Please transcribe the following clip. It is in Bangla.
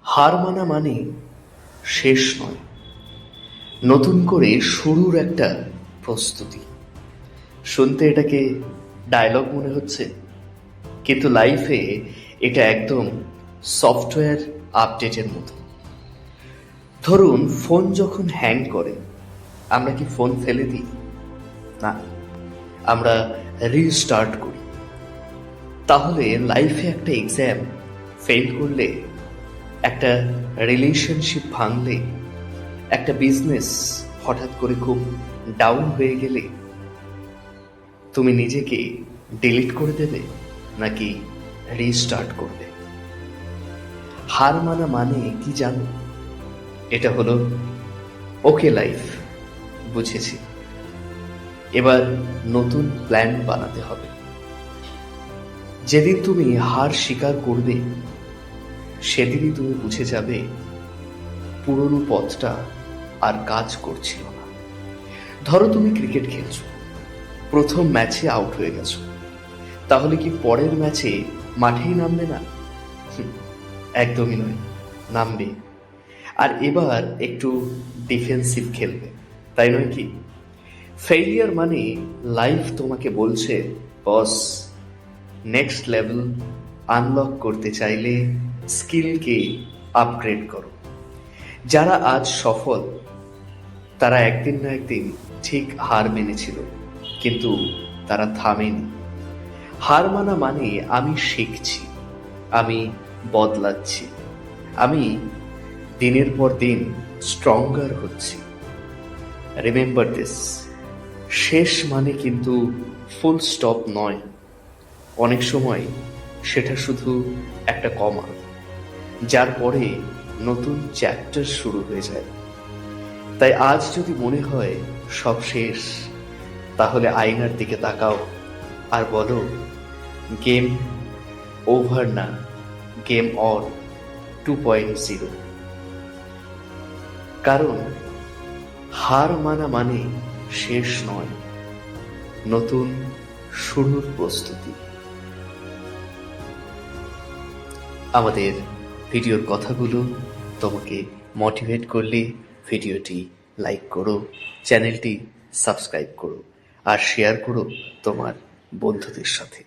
হার মানা মানে শেষ নয়, নতুন করে শুরুর একটা প্রস্তুতি। শুনতে এটাকে ডায়লগ মনে হচ্ছে, কিন্তু লাইফে এটা একদম সফটওয়্যার আপডেটের মতো। ধরুন, ফোন যখন হ্যাং করে আমরা কি ফোন ফেলে দিই? না, আমরা রিস্টার্ট করি। তাহলে লাইফে একটা এক্সাম ফেল করলে, একটা রিলেশনশিপ ভাঙলে, একটা বিজনেস হঠাৎ করে খুব ডাউন হয়ে গেলে, তুমি নিজেকে ডিলিট করে দেবে নাকি রিস্টার্ট করবে? হার মানা মানে কি জানো? এটা হলো, ওকে লাইফ, বুঝেছি, এবার নতুন প্ল্যান বানাতে হবে। যেদিন তুমি হার স্বীকার করবে, সেদিনই তুমি বুঝে যাবে পুরনো পথটা আর কাজ করছিল না। ধরো, তুমি ক্রিকেট খেলছো, প্রথম ম্যাচে আউট হয়ে গেছো, তাহলে কি পরের ম্যাচে মাঠেই নামবে না? একদমই নয়, নামবে। আর এবার একটু ডিফেন্সিভ খেলবে, তাই নয় কি? ফেইলিয়ার মানে লাইফ তোমাকে বলছে, বস, নেক্সট লেভেল আনলক করতে চাইলে স্কিলকে আপগ্রেড করো। যারা আজ সফল, তারা একদিন না একদিন ঠিক হার মেনেছিল, কিন্তু তারা থামেনি। হার মানা মানে আমি শিখছি, আমি বদলাচ্ছি, আমি দিনের পর দিন স্ট্রঙ্গার হচ্ছি। রিমেম্বার দিস, শেষ মানে কিন্তু ফুল স্টপ নয়। অনেক সময় সেটা শুধু একটা কমা, যার পরে নতুন চ্যাপ্টার শুরু হয়ে যায়। তাই আজ যদি মনে হয় সব শেষ, তাহলে আয়নার দিকে তাকাও আর বলো, গেম ওভার না, গেম অন 2.0। কারণ হার মানা মানে শেষ নয়, নতুন শুরুর প্রস্তুতি। আমাদের ভিডিওর কথাগুলো তোমাকে মোটিভেট করলে ভিডিওটি লাইক করো, চ্যানেলটি সাবস্ক্রাইব করো, আর শেয়ার করো তোমার বন্ধুদের সাথে।